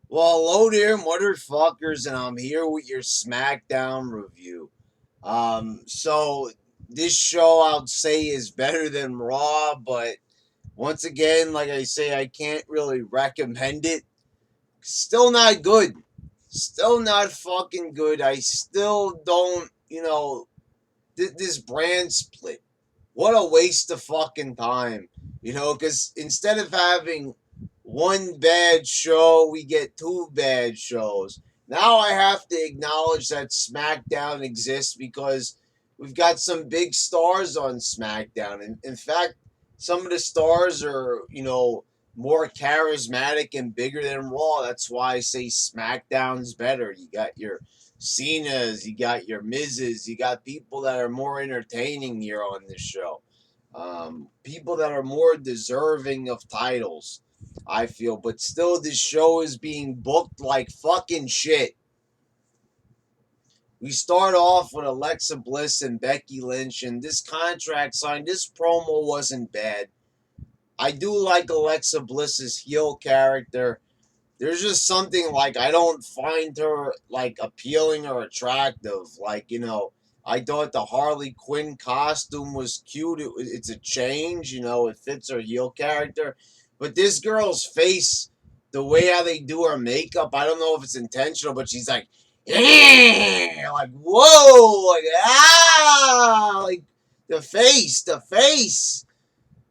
Well, hello there, motherfuckers, and I'm here with your SmackDown review. So this show I'd say is better than Raw, but once again, like I say, I can't really recommend it. Still not good. Still not fucking good. I still don't, this brand split. What a waste of fucking time. Because instead of having one bad show, we get two bad shows. Now I have to acknowledge that SmackDown exists because we've got some big stars on SmackDown. And in fact, some of the stars are, more charismatic and bigger than Raw. That's why I say SmackDown's better. You got your CENAs, you got your Miz's, you got people that are more entertaining here on this show. People that are more deserving of titles, I feel. But still, this show is being booked like fucking shit. We start off with Alexa Bliss and Becky Lynch, and this contract signed. This promo wasn't bad. I do like Alexa Bliss's heel character. There's just something like I don't find her like appealing or attractive. I thought the Harley Quinn costume was cute. It's a change, it fits her heel character. But this girl's face, the way how they do her makeup, I don't know if it's intentional, but she's like, like whoa, like like the face.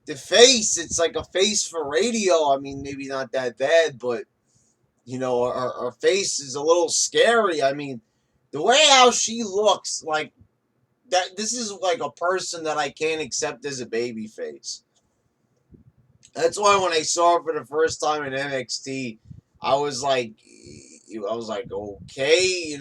It's like a face for radio. I mean, maybe not that bad, but her face is a little scary. I mean, the way how she looks, like that. This is like a person that I can't accept as a baby face. That's why when I saw her for the first time in NXT, I was like, okay,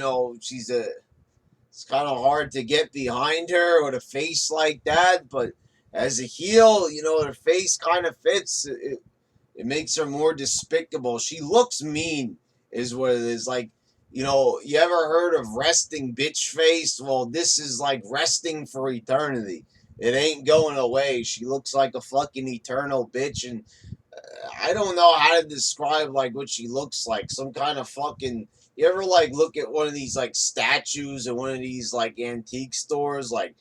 It's kind of hard to get behind her with a face like that, but as a heel, her face kind of fits. It makes her more despicable. She looks mean, is what it is. Like, you ever heard of resting bitch face? Well, this is like resting for eternity. It ain't going away. She looks like a fucking eternal bitch, and I don't know how to describe like what she looks like. Some kind of fucking. You ever like look at one of these like statues in one of these like antique stores? Like,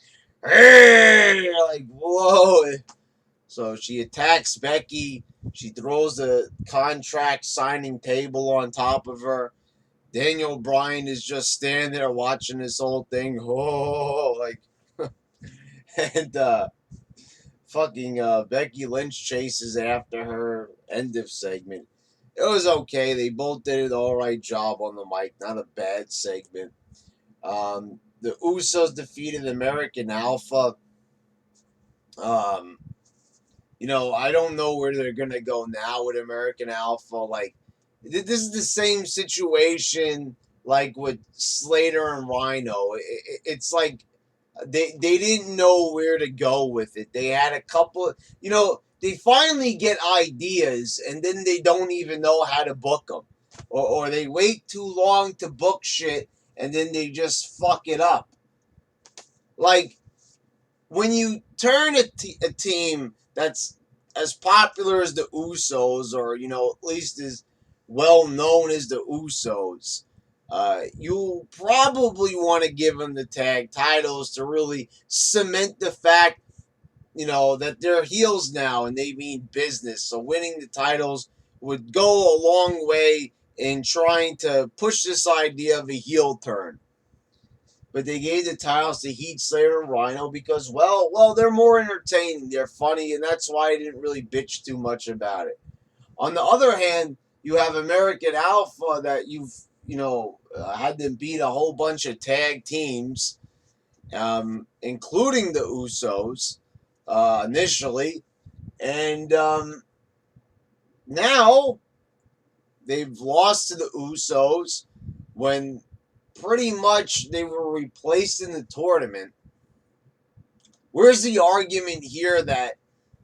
hey, like whoa. So she attacks Becky. She throws the contract signing table on top of her. Daniel Bryan is just standing there watching this whole thing. Oh, like, and fucking Becky Lynch chases after her. End of segment. It was okay. They both did an all right job on the mic. Not a bad segment. The Usos defeated American Alpha. Um, I don't know where they're gonna go now with American Alpha. Like, this is the same situation like with Slater and Rhino. It's like they didn't know where to go with it. They had a couple. They finally get ideas, and then they don't even know how to book them, or they wait too long to book shit, and then they just fuck it up. Like, when you turn a team that's as popular as the Usos, or at least as well known as the Usos, you probably want to give them the tag titles to really cement the fact, that they're heels now and they mean business. So winning the titles would go a long way in trying to push this idea of a heel turn. But they gave the titles to Heath Slater and Rhino because, well, they're more entertaining, they're funny, and that's why I didn't really bitch too much about it. On the other hand, you have American Alpha that had them beat a whole bunch of tag teams, including the Usos initially, and now they've lost to the Usos when pretty much they were replaced in the tournament. Where's the argument here that,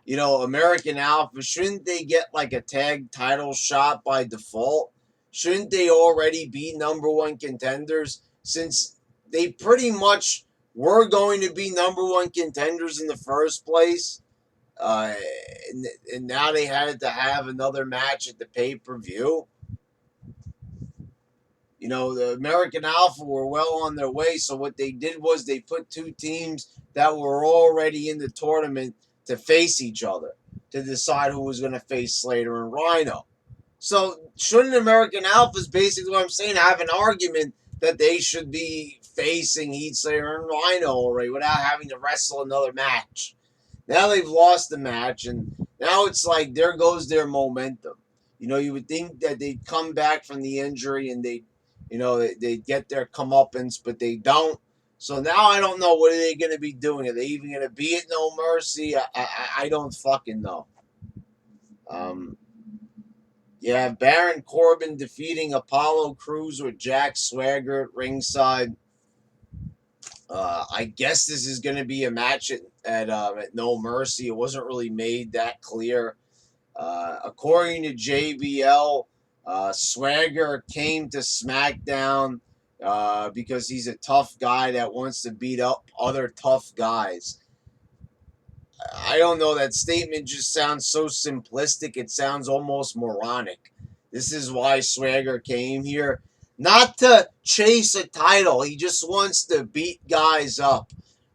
American Alpha, shouldn't they get like a tag title shot by default? Shouldn't they already be number one contenders since they pretty much were going to be number one contenders in the first place? Uh, and now they had to have another match at the pay per view. You know, the American Alpha were well on their way. So what they did was they put two teams that were already in the tournament to face each other to decide who was going to face Slater and Rhino. So shouldn't American Alphas, basically what I'm saying, have an argument that they should be facing Heath Slater and Rhino already without having to wrestle another match? Now they've lost the match, and now it's like there goes their momentum. You know, you would think that they'd come back from the injury and they'd get their comeuppance, but they don't. So now I don't know, what are they going to be doing? Are they even going to be at No Mercy? I don't fucking know. Yeah, Baron Corbin defeating Apollo Crews with Jack Swagger at ringside. I guess this is going to be a match at No Mercy. It wasn't really made that clear. According to JBL, Swagger came to SmackDown because he's a tough guy that wants to beat up other tough guys. I don't know. That statement just sounds so simplistic. It sounds almost moronic. This is why Swagger came here. Not to chase a title. He just wants to beat guys up.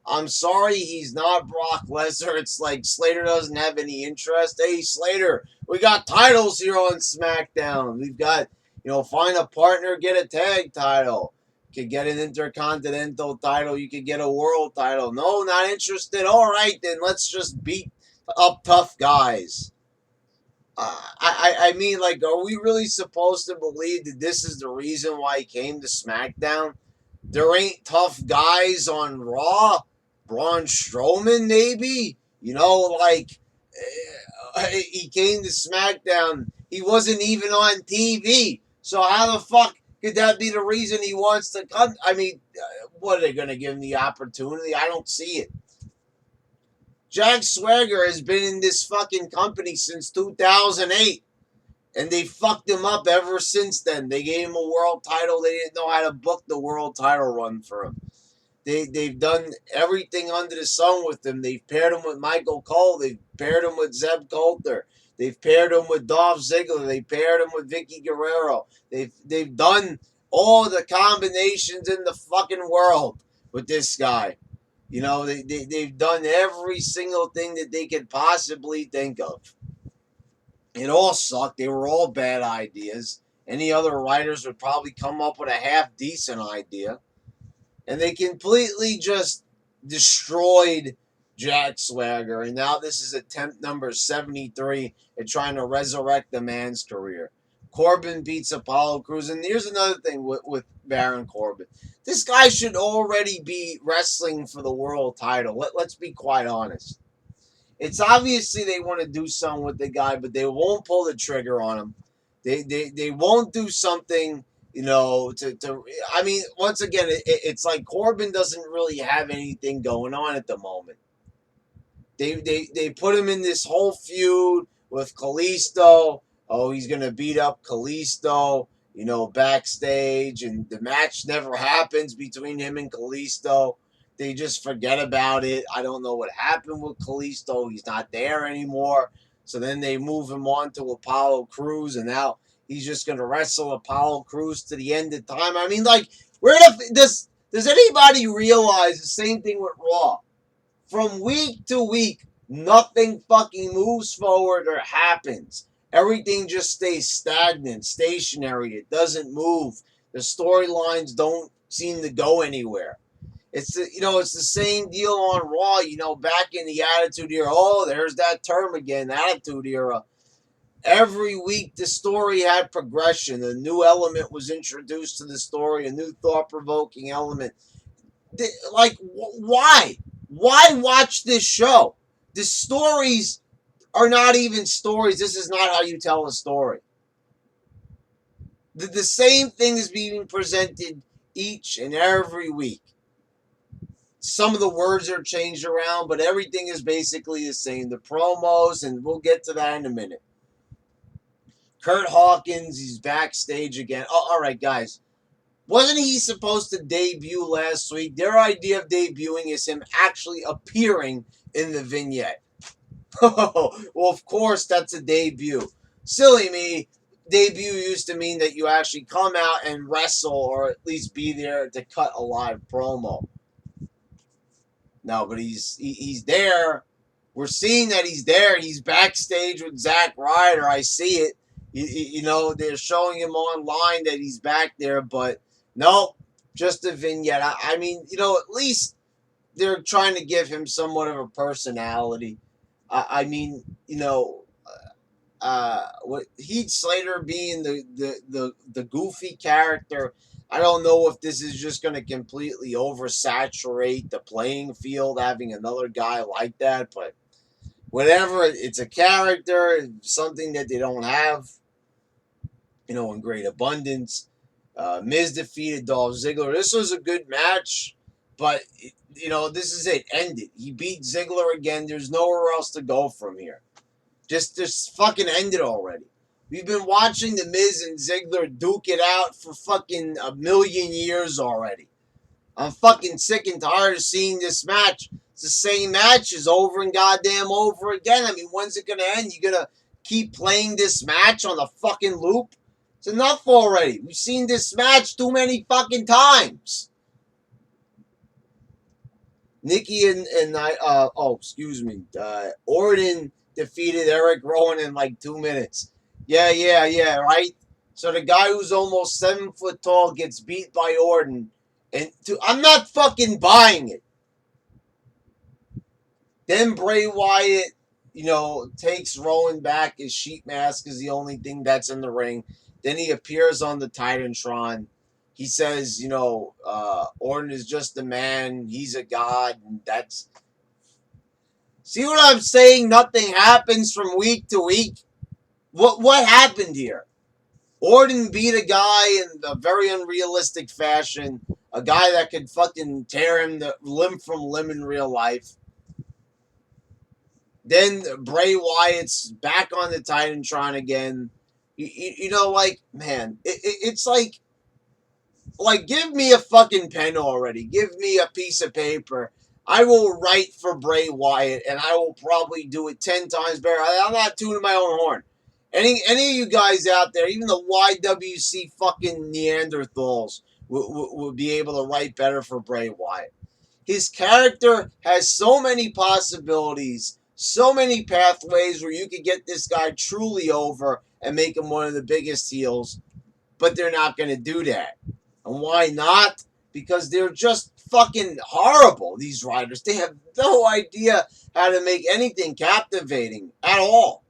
I'm sorry he's not Brock Lesnar. It's like Slater doesn't have any interest. Hey, Slater, we got titles here on SmackDown. We've got, find a partner, get a tag title. You could get an Intercontinental title. You could get a world title. No, not interested. All right, then let's just beat up tough guys. I mean, like, are we really supposed to believe that this is the reason why he came to SmackDown? There ain't tough guys on Raw. Braun Strowman, maybe? He came to SmackDown. He wasn't even on TV. So how the fuck could that be the reason he wants to come? I mean, what, are they going to give him the opportunity? I don't see it. Jack Swagger has been in this fucking company since 2008. And they fucked him up ever since then. They gave him a world title. They didn't know how to book the world title run for him. They've done everything under the sun with him. They've paired him with Michael Cole. They've paired him with Zeb Coulter. They've paired him with Dolph Ziggler. They paired him with Vicky Guerrero. They've done all the combinations in the fucking world with this guy. They've done every single thing that they could possibly think of. It all sucked. They were all bad ideas. Any other writers would probably come up with a half-decent idea. And they completely just destroyed Jack Swagger. And now this is attempt number 73 at trying to resurrect the man's career. Corbin beats Apollo Crews. And here's another thing with Baron Corbin. This guy should already be wrestling for the world title. Let's be quite honest. It's obviously they want to do something with the guy, but they won't pull the trigger on him. They won't do something, I mean, once again, it's like Corbin doesn't really have anything going on at the moment. They put him in this whole feud with Kalisto. Oh, he's going to beat up Kalisto, backstage, and the match never happens between him and Kalisto. They just forget about it. I don't know what happened with Kalisto. He's not there anymore. So then they move him on to Apollo Crews, and now he's just going to wrestle Apollo Crews to the end of time. I mean, like, does anybody realize the same thing with Raw? From week to week, nothing fucking moves forward or happens. Everything just stays stagnant, stationary. It doesn't move. The storylines don't seem to go anywhere. It's the same deal on Raw, back in the Attitude Era. Oh, there's that term again, Attitude Era. Every week the story had progression. A new element was introduced to the story, a new thought-provoking element. Why? Why watch this show? The stories are not even stories. This is not how you tell a story. The same thing is being presented each and every week. Some of the words are changed around, but everything is basically the same. The promos, and we'll get to that in a minute. Kurt Hawkins, he's backstage again. Oh, all right, guys. Wasn't he supposed to debut last week? Their idea of debuting is him actually appearing in the vignette. Well, of course, that's a debut. Silly me. debut used to mean that you actually come out and wrestle or at least be there to cut a live promo. No, but he's there. We're seeing that he's there. He's backstage with Zack Ryder. I see it. You know, they're showing him online that he's back there, but no, just a vignette. I mean, you know, at least they're trying to give him somewhat of a personality. I mean, you know, what Heath Slater being the goofy character. I don't know if this is just going to completely oversaturate the playing field, having another guy like that, but whatever. It's a character, something that they don't have, you know, in great abundance. Miz defeated Dolph Ziggler. This was a good match, but you know, this is it. Ended. He beat Ziggler again. There's nowhere else to go from here. Just fucking end it already. We've been watching the Miz and Ziggler duke it out for fucking a million years already. I'm fucking sick and tired of seeing this match. It's the same match as over and goddamn over again. I mean, when's it gonna end? You gonna keep playing this match on the fucking loop? It's enough already. We've seen this match too many fucking times. Nikki and I, excuse me, Orton defeated Eric Rowan in like 2 minutes. Yeah, right? So the guy who's almost 7 foot tall gets beat by Orton. I'm not fucking buying it. Then Bray Wyatt, you know, takes Rowan back. His sheet mask is the only thing that's in the ring. Then he appears on the Titantron. He says, you know, Orton is just a man. He's a god. And that's... See what I'm saying? Nothing happens from week to week. What happened here? Orton beat a guy in a very unrealistic fashion. A guy that could fucking tear him limb from limb in real life. Then Bray Wyatt's back on the Titantron again. You know, like, man, it's like, give me a fucking pen already. Give me a piece of paper. I will write for Bray Wyatt, and I will probably do it 10 times better. I'm not tuning my own horn. Any of you guys out there, even the YWC fucking Neanderthals, would be able to write better for Bray Wyatt. His character has so many possibilities, so many pathways where you could get this guy truly over and make him one of the biggest heels, but they're not going to do that. And why not? Because they're just fucking horrible, these writers. They have no idea how to make anything captivating at all.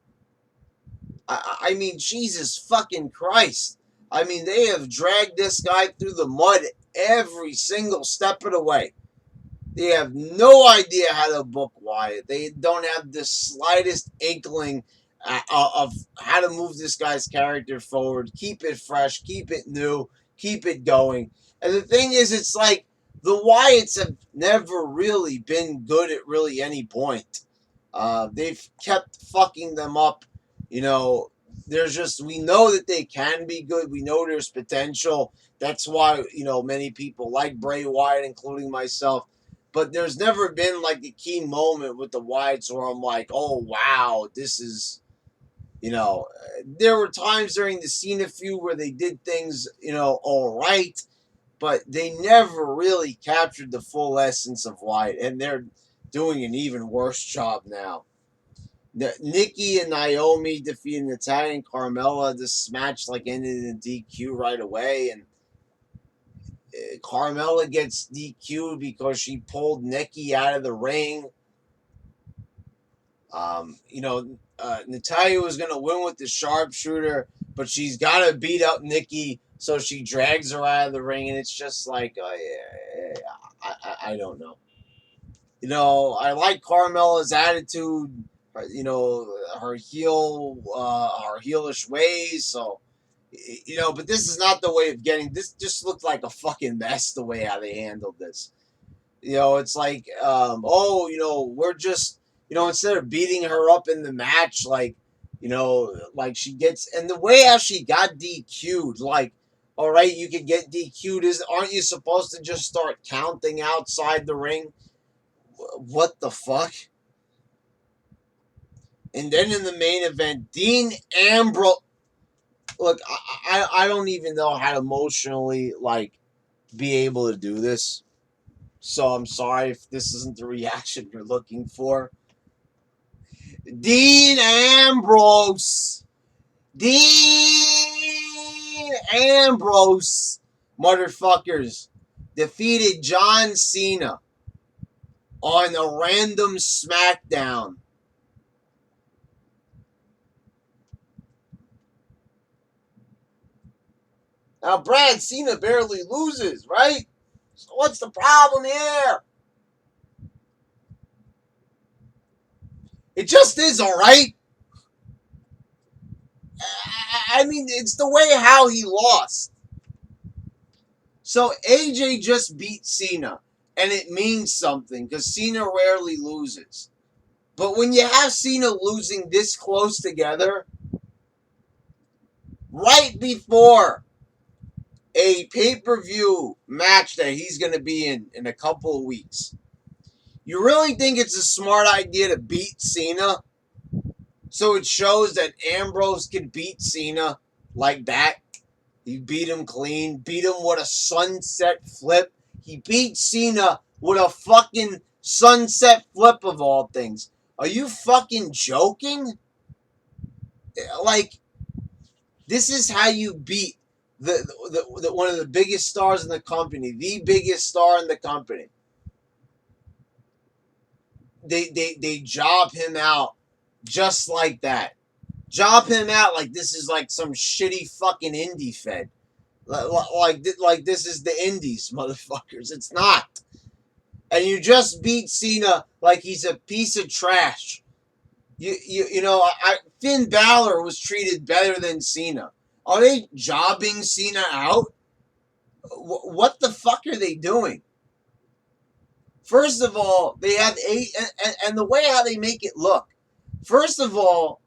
I mean, Jesus fucking Christ. I mean, they have dragged this guy through the mud every single step of the way. They have no idea how to book Wyatt. They don't have the slightest inkling of how to move this guy's character forward. Keep it fresh. Keep it new. Keep it going. And the thing is, it's like the Wyatts have never really been good at really any point. They've kept fucking them up. You know, we know that they can be good. We know there's potential. That's why, you know, many people like Bray Wyatt, including myself. But there's never been like a key moment with the Wyatts where I'm like, oh, wow, this is, you know, there were times during the CENA feud where they did things, you know, all right, but they never really captured the full essence of Wyatt, and they're doing an even worse job now. Nikki and Naomi defeating Natalya and Carmella. This match like ended in DQ right away, and Carmella gets DQ'd because she pulled Nikki out of the ring. You know, Natalya was going to win with the sharpshooter, but she's got to beat up Nikki, so she drags her out of the ring, and it's just like, I don't know. You know, I like Carmella's attitude, you know, her heelish ways, so, you know, but this is not the way of getting, this just looked like a fucking mess the way how they handled this. You know, it's like, oh, you know, we're just, you know, instead of beating her up in the match, like, you know, like she gets, and the way how she got DQ'd, like, all right, you could get DQ'd, aren't you supposed to just start counting outside the ring? What the fuck? And then in the main event, Dean Ambrose, Look, I don't even know how to emotionally like be able to do this. So I'm sorry if this isn't the reaction you're looking for. Dean Ambrose. Dean Ambrose, motherfuckers, defeated John Cena on a random Smackdown. Now, Brad, Cena barely loses, right? So what's the problem here? It just is, all right? I mean, it's the way how he lost. So AJ just beat Cena, and it means something because Cena rarely loses. But when you have Cena losing this close together, right before a pay-per-view match that he's going to be in a couple of weeks, you really think it's a smart idea to beat Cena? So it shows that Ambrose can beat Cena like that. He beat him clean, beat him with a sunset flip. He beat Cena with a fucking sunset flip of all things. Are you fucking joking? Like, this is how you beat the one of the biggest stars in the company, the biggest star in the company. They job him out just like that. Job him out like this is like some shitty fucking indie fed. Like this is the indies, motherfuckers. It's not. And you just beat Cena like he's a piece of trash. You know, Finn Balor was treated better than Cena. Are they jobbing Cena out? What the fuck are they doing? First of all, they have and the way how they make it look. First of all,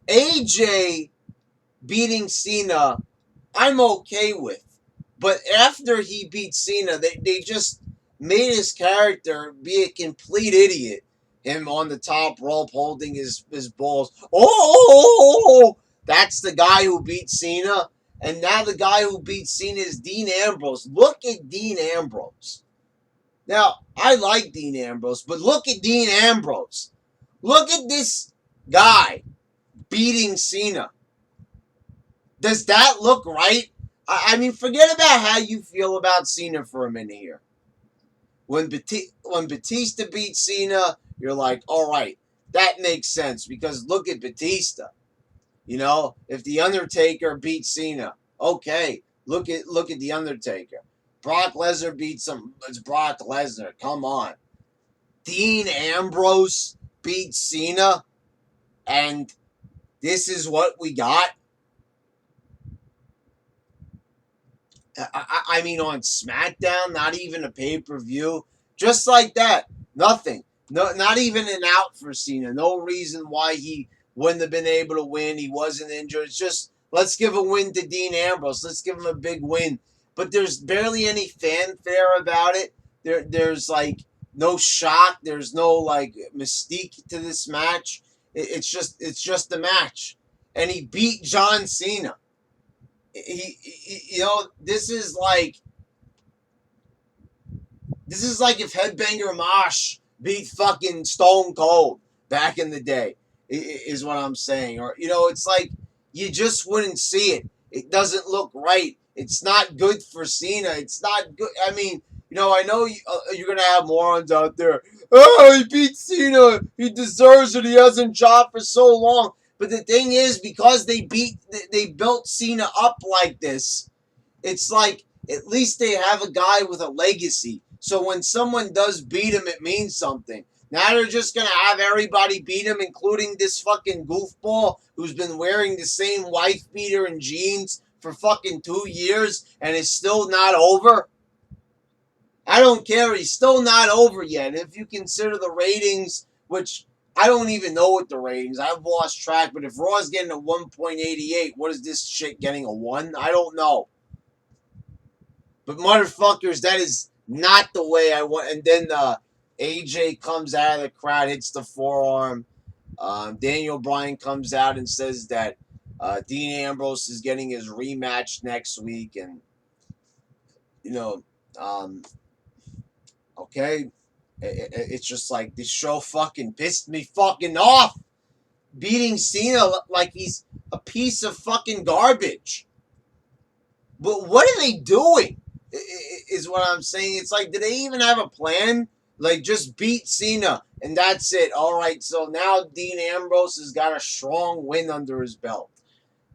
AJ beating Cena, I'm okay with. But after he beat Cena, they just made his character be a complete idiot. Him on the top rope holding his balls. Oh, that's the guy who beat Cena. And now the guy who beat Cena is Dean Ambrose. Look at Dean Ambrose. Now, I like Dean Ambrose, but look at Dean Ambrose. Look at this guy beating Cena. Does that look right? I mean, forget about how you feel about Cena for a minute here. When Batista beat Cena, you're like, all right, that makes sense because look at Batista. You know, if the Undertaker beats Cena, okay, look at the Undertaker. Brock Lesnar beats him. It's Brock Lesnar. Come on. Dean Ambrose beats Cena, and this is what we got. I mean, on SmackDown, not even a pay-per-view. Just like that. Nothing. No, not even an out for Cena. No reason why he wouldn't have been able to win. He wasn't injured. It's just, let's give a win to Dean Ambrose. Let's give him a big win. But there's barely any fanfare about it. There's like no shock. There's no like mystique to this match. It's just a match. And he beat John Cena. You know, this is like if Headbanger Mosh beat fucking Stone Cold back in the day, is what I'm saying. Or, you know, it's like you just wouldn't see it. It doesn't look right. It's not good for Cena. It's not good. I mean, you know, I know you're going to have morons out there. Oh, he beat Cena. He deserves it. He hasn't jobbed for so long. But the thing is, because they built Cena up like this, it's like at least they have a guy with a legacy. So when someone does beat him, it means something. Now they're just going to have everybody beat him, including this fucking goofball who's been wearing the same wife beater and jeans for fucking 2 years and is still not over. I don't care. He's still not over yet. If you consider the ratings, which I don't even know what the ratings. I've lost track. But if Raw's getting a 1.88, what is this shit getting, a 1? I don't know. But motherfuckers, that is not the way I want. And then AJ comes out of the crowd, hits the forearm. Daniel Bryan comes out and says that Dean Ambrose is getting his rematch next week, and you know, um, okay, it's just like this show fucking pissed me fucking off. Beating Cena like he's a piece of fucking garbage. But what are they doing? Is what I'm saying. It's like, do they even have a plan? Like, just beat Cena and that's it. All right, so now Dean Ambrose has got a strong win under his belt.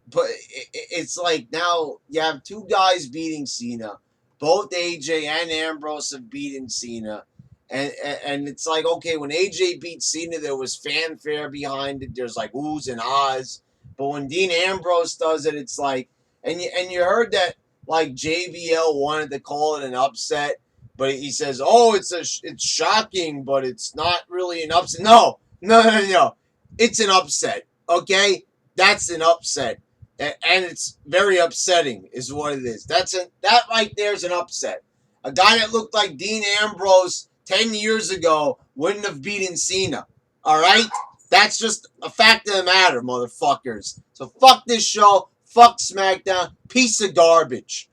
But it's like now you have two guys beating Cena. Both AJ and Ambrose have beaten Cena. And it's like, okay, when AJ beat Cena, there was fanfare behind it. There's like oohs and ahs. But when Dean Ambrose does it, it's like, and you heard that like JBL wanted to call it an upset, but he says, oh, it's shocking, but it's not really an upset. No, no, no, no, it's an upset. Okay, that's an upset, and it's very upsetting, is what it is. That right there is an upset. A guy that looked like Dean Ambrose 10 years ago wouldn't have beaten Cena. All right? That's just a fact of the matter, motherfuckers. So fuck this show. Fuck SmackDown. Piece of garbage.